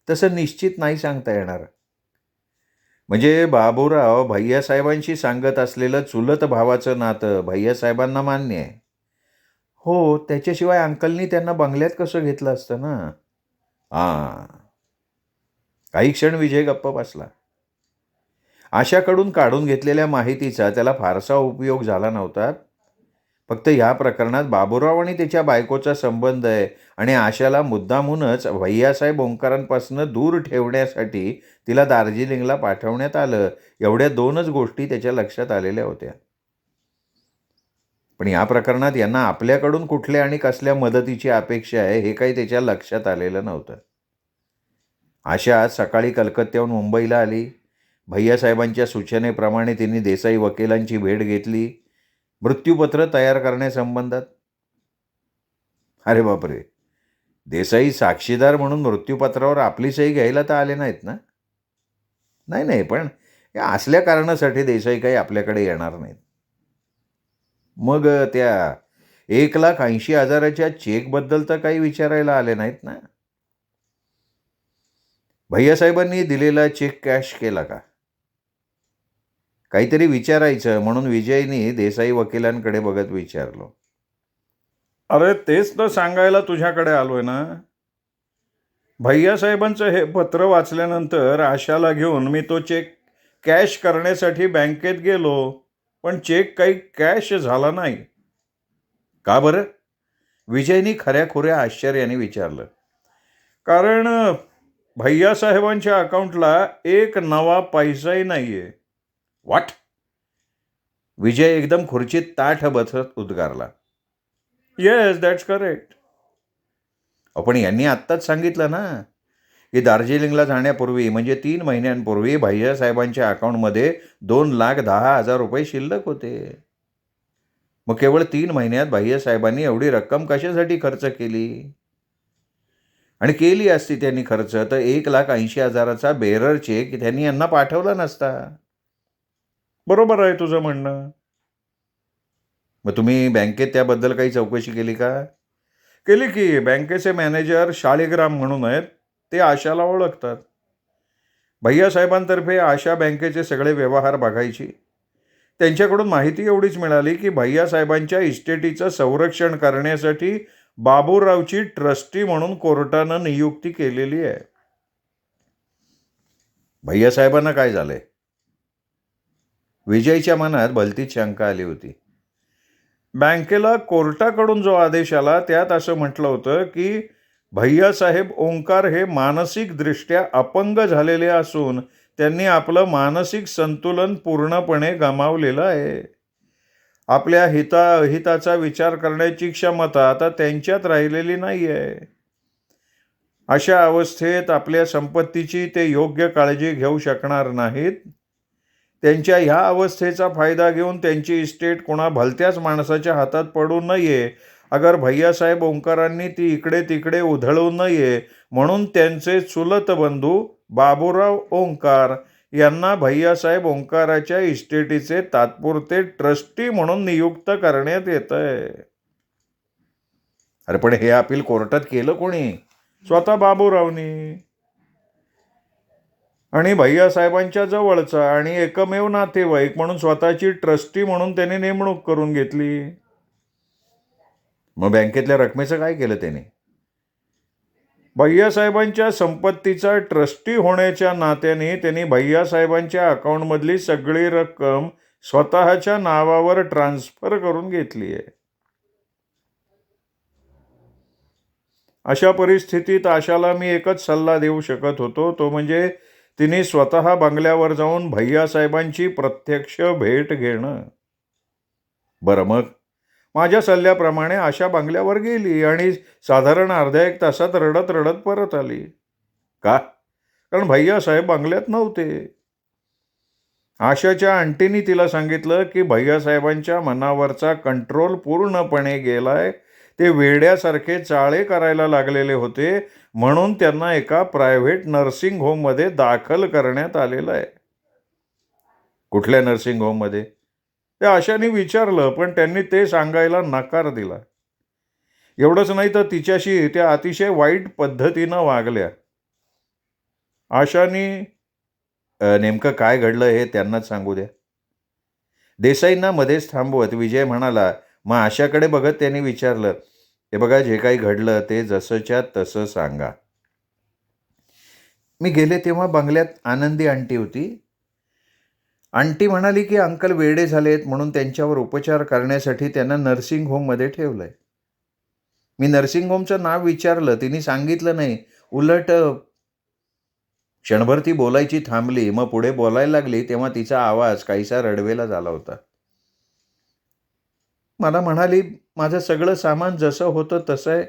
तसं निश्चित नाही सांगता येणार." "म्हणजे बाबूराव भैय्यासाहेबांशी सांगत असलेलं चुलत भावाचं नातं भैय्यासाहेबांना मान्य आहे?" "हो, त्याच्याशिवाय अंकलनी त्यांना बंगल्यात कसं घेतलं असतं ना." "हां." काही क्षण विजय गप्प बसला. आशाकडून काढून घेतलेल्या माहितीचा त्याला फारसा उपयोग झाला नव्हता. फक्त ह्या प्रकरणात बाबूराव आणि त्याच्या बायकोचा संबंध आहे आणि आशाला मुद्दामूनच भैय्यासाहेब ओंकारांपासून दूर ठेवण्यासाठी तिला दार्जिलिंगला पाठवण्यात आलं, एवढ्या 2च गोष्टी त्याच्या लक्षात आलेल्या होत्या. पण या प्रकरणात यांना आपल्याकडून कुठल्या आणि कसल्या मदतीची अपेक्षा आहे हे काही त्याच्या लक्षात आलेलं नव्हतं. आशा आज सकाळी कलकत्त्याहून मुंबईला आली. भैय्यासाहेबांच्या सूचनेप्रमाणे तिने देसाई वकिलांची भेट घेतली. मृत्यूपत्र तयार करण्यासंबंधात. अरे बापरे! देसाई साक्षीदार म्हणून मृत्यूपत्रावर आपली सही घ्यायला तर आले नाहीत ना? नाही, नाही. पण या असल्या कारणासाठी देसाई काही आपल्याकडे येणार नाहीत. मग त्या 1,80,000च्या चेकबद्दल तर काही विचारायला आले नाहीत ना? भैय्यासाहेबांनी दिलेला चेक कॅश केला का? काहीतरी विचारायचं म्हणून विजयनी देसाई वकिलांकडे बघत विचारलं. "अरे तेच तर सांगायला तुझ्याकडे आलोय ना. भैय्यासाहेबांचं हे पत्र वाचल्यानंतर आशाला घेऊन मी तो चेक कॅश करण्यासाठी बँकेत गेलो. पण चेक काही कॅश झाला नाही." "का बरं?" विजयनी खऱ्याखुऱ्या आश्चर्याने विचारलं. "कारण भैय्यासाहेबांच्या अकाउंटला एक नवा पैसाही नाहीये." "व्हॉट?" विजय एकदम खुर्चीत ताठ बसत उद्गारला. "Yes, that's correct." आपण यांनी आत्ताच सांगितलं ना, की दार्जिलिंगला जाण्यापूर्वी म्हणजे 3 महिन्यांपूर्वी भैय्यासाहेबांच्या अकाउंटमध्ये 2,10,000 शिल्लक होते. मग केवळ 3 महिन्यात भैय्यासाहेबांनी एवढी रक्कम कशासाठी खर्च केली? आणि केली असती त्यांनी खर्च तर 1,80,000चा बेरर चेक त्यांनी यांना पाठवला नसता. बरोबर आहे तुझं म्हणणं. मग तुम्ही बँकेत त्याबद्दल काही चौकशी केली का? केली की. बँकेचे मॅनेजर शाळीग्राम म्हणून आहेत. ते आशाला ओळखतात. भैय्यासाहेबांतर्फे आशा बँकेचे सगळे व्यवहार बघायची. त्यांच्याकडून माहिती एवढीच मिळाली की भैयासाहेबांच्या इस्टेटीचं संरक्षण करण्यासाठी बाबूरावची ट्रस्टी म्हणून कोर्टानं नियुक्ती केलेली आहे. भैयासाहेबांना काय झालंय? विजयच्या मनात भलतीच शंका आली होती. बँकेला कोर्टाकडून जो आदेश आला त्यात असं म्हटलं होतं की भैयासाहेब ओंकार हे मानसिकदृष्ट्या अपंग झालेले असून त्यांनी आपलं मानसिक संतुलन पूर्णपणे गमावलेलं आहे. आपल्या हिताचा विचार करण्याची क्षमता आता त्यांच्यात राहिलेली नाही आहे. अशा अवस्थेत आपल्या संपत्तीची ते योग्य काळजी घेऊ शकणार नाहीत. त्यांच्या ह्या अवस्थेचा फायदा घेऊन त्यांची इस्टेट कोणा भलत्याच माणसाच्या हातात पडू नये, अगर भैयासाहेब ओंकारांनी ती इकडे तिकडे उधळू नये म्हणून त्यांचे चुलत बंधू बाबूराव ओंकार यांना भैयासाहेब ओंकाराच्या इस्टेटीचे तात्पुरते ट्रस्टी म्हणून नियुक्त करण्यात येत आहे. अरे पण हे अपील कोर्टात केलं कोणी? स्वतः बाबूरावनी. आणि भैयासाहेबांच्या जवळचा आणि एकमेव नातेवाईक म्हणून स्वतःची ट्रस्टी म्हणून त्याने नेमणूक करून घेतली. मग बँकेतल्या रकमेचं काय केलं त्याने? भैयासाहेबांच्या संपत्तीचा ट्रस्टी होण्याच्या नात्याने त्यांनी भैयासाहेबांच्या अकाउंटमधली सगळी रक्कम स्वतःच्या नावावर ट्रान्सफर करून घेतली आहे. अशा परिस्थितीत आशाला मी एकच सल्ला देऊ शकत होतो, तो म्हणजे तिने स्वतः बंगल्यावर जाऊन भैयासाहेबांची प्रत्यक्ष भेट घेणं. बरं, मग माझ्या सल्ल्याप्रमाणे आशा बंगल्यावर गेली आणि साधारण अर्ध्या एक तासात रडत रडत परत आली. का? कारण भैयासाहेब बंगल्यात नव्हते. आशाच्या आंटीनी तिला सांगितलं की भैयासाहेबांच्या मनावरचा कंट्रोल पूर्णपणे गेलाय. ते वेड्यासारखे चाळे करायला लागलेले होते, म्हणून त्यांना एका प्रायव्हेट नर्सिंग होममध्ये दाखल करण्यात आलेलं आहे. कुठल्या नर्सिंग होममध्ये? त्या आशाने विचारलं, पण त्यांनी ते सांगायला नकार दिला. एवढंच नाही तर तिच्याशी त्या अतिशय वाईट पद्धतीनं वागल्या. आशाने नेमकं काय घडलं हे त्यांनाच सांगू द्या. देसाईंना मध्येच थांबवत विजय म्हणाला. मग आशाकडे बघत त्यांनी विचारलं, हे बघा, जे काही घडलं ते जसंच्या तसं सांगा. मी गेले तेव्हा बंगल्यात आनंदी आंटी होती. आंटी म्हणाली की अंकल वेडे झालेत म्हणून त्यांच्यावर उपचार करण्यासाठी त्यांना नर्सिंग होममध्ये ठेवलंय. मी नर्सिंग होमचं नाव विचारलं, तिने सांगितलं नाही. उलट क्षणभर ती बोलायची थांबली, मग पुढे बोलायला लागली तेव्हा तिचा आवाज काहीसा रडवेला झाला होता. मला म्हणाली, माझं सगळं सामान जसं होतं तसं आहे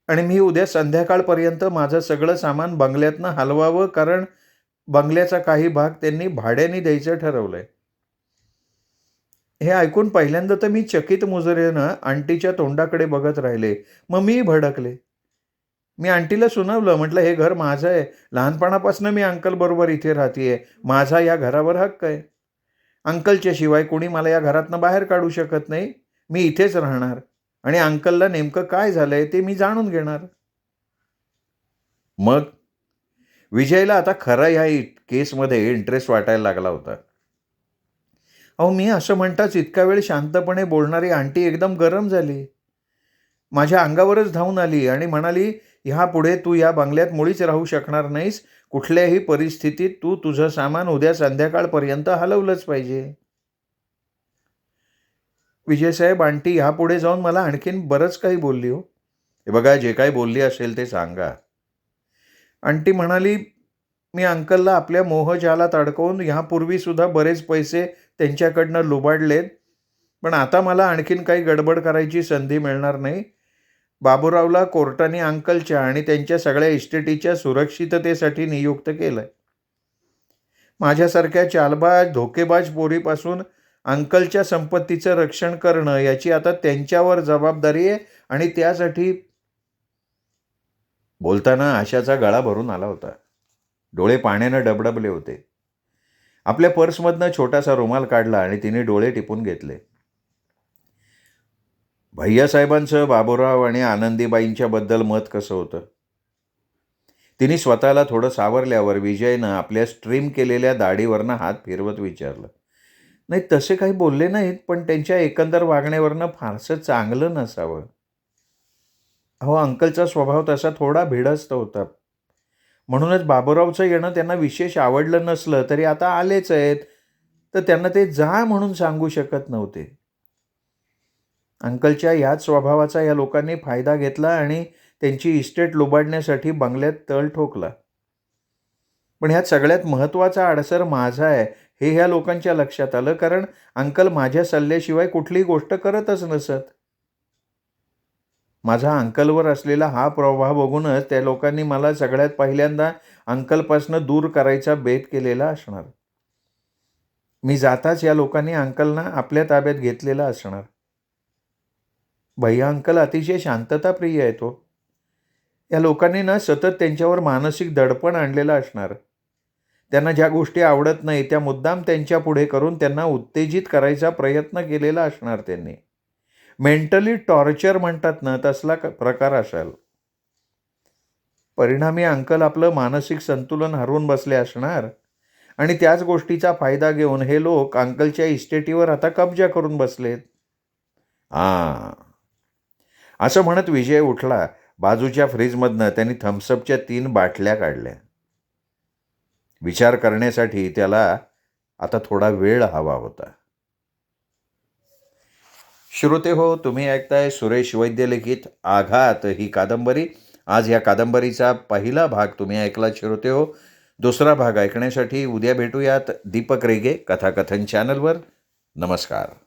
आणि मी उद्या संध्याकाळपर्यंत माझं सगळं सामान बंगल्यातनं हलवावं, कारण बंगल्याचा काही भाग त्यांनी भाड्याने द्यायचं ठरवलंय. हे ऐकून पहिल्यांदा तर मी चकित मुजरेनं आंटीच्या तोंडाकडे बघत राहिले. मग मी भडकले. मी आंटीला सुनावलं, म्हटलं हे घर माझं आहे. लहानपणापासून मी अंकलबरोबर इथे राहतेय. माझा या घरावर हक्क आहे. अंकलच्या शिवाय कोणी मला या घरातनं बाहेर काढू शकत नाही. मी इथेच राहणार आणि अंकलला नेमकं काय झालंय ते मी जाणून घेणार. मग विजयला आता खरा ह्या केसमध्ये इंटरेस्ट वाटायला लागला होता. अहो, मी असं म्हणताच इतका वेळ शांतपणे बोलणारी आंटी एकदम गरम झाली. माझ्या अंगावरच धावून आली आणि म्हणाली, ह्यापुढे तू या बंगल्यात मुळीच राहू शकणार नाहीस. कुठल्याही परिस्थितीत तू तुझं सामान उद्या संध्याकाळपर्यंत हलवलंच पाहिजे. विजयसाहेब, आंटी ह्यापुढे जाऊन मला आणखीन बरंच काही बोलली हो. हे बघा, जे काही बोलली असेल ते सांगा. आंटी म्हणाली, मी अंकलला आपल्या मोहजालात अडकवून ह्यापूर्वीसुद्धा बरेच पैसे त्यांच्याकडनं लुबाडलेत, पण आता मला आणखीन काही गडबड करायची संधी मिळणार नाही. बाबूरावला कोर्टाने अंकलच्या आणि त्यांच्या सगळ्या इस्टेटीच्या सुरक्षिततेसाठी नियुक्त केलंय. माझ्यासारख्या चालबाज धोकेबाज पोरीपासून अंकलच्या संपत्तीचं रक्षण करणं याची आता त्यांच्यावर जबाबदारी आहे आणि त्यासाठी. बोलताना आशाचा गळा भरून आला होता. डोळे पाण्यानं डबडबले होते. आपल्या पर्समधनं छोटासा रुमाल काढला आणि तिने डोळे टिपून घेतले. भैयासाहेबांचं बाबूराव आणि आनंदीबाईंच्या बद्दल मत कसं होतं? तिने स्वतःला थोडं सावरल्यावर विजयनं आपल्या स्ट्रीम केलेल्या दाढीवरनं हात फिरवत विचारलं. नाही, तसे काही बोलले नाहीत, पण त्यांच्या एकंदर वागण्यावरनं फारसं चांगलं नसावं. अहो, अंकलचा स्वभाव तसा थोडा भिडस्त होता. म्हणूनच बाबूरावचं येणं त्यांना विशेष आवडलं नसलं तरी आता आलेच आहेत, तर त्यांना ते जा म्हणून सांगू शकत नव्हते. अंकलच्या ह्याच स्वभावाचा या लोकांनी फायदा घेतला आणि त्यांची इस्टेट लुबाडण्यासाठी बंगल्यात तळ ठोकला. पण ह्यात सगळ्यात महत्त्वाचा अडसर माझा आहे, हे ह्या लोकांच्या लक्षात आलं, कारण अंकल माझ्या सल्ल्याशिवाय कुठलीही गोष्ट करतच नसत. माझा अंकलवर असलेला हा प्रभाव बघूनच त्या लोकांनी मला सगळ्यात पहिल्यांदा अंकलपासनं दूर करायचा बेत केलेला असणार. मी जाताच या लोकांनी अंकलना आपल्या ताब्यात घेतलेला असणार. भैया अंकल अतिशय शांतताप्रिय आहेत हो. या लोकांनी ना सतत त्यांच्यावर मानसिक दडपण आणलेलं असणार. त्यांना ज्या गोष्टी आवडत नाही त्या मुद्दाम त्यांच्यापुढे करून त्यांना उत्तेजित करायचा प्रयत्न केलेला असणार त्यांनी. मेंटली टॉर्चर म्हणतात ना, तसला प्रकार असेल. परिणामी अंकल आपलं मानसिक संतुलन हरवून बसले असणार आणि त्याच गोष्टीचा फायदा घेऊन हे लोक अंकलच्या इस्टेटीवर आता कब्जा करून बसलेत. हां. असं म्हणत विजय उठला. बाजूच्या फ्रीजमधनं त्यांनी थम्सअपच्या 3 बाटल्या काढल्या. विचार करण्यासाठी त्याला आता थोडा वेळ हवा होता. श्रोते हो, तुम्ही ऐकताय सुरेश वैद्य लिखित आघात ही कादंबरी. आज या कादंबरीचा पहिला भाग तुम्ही ऐकला श्रोते हो. दुसरा भाग ऐकण्यासाठी उद्या भेटूयात दीपक रेगे कथाकथन चॅनलवर. नमस्कार.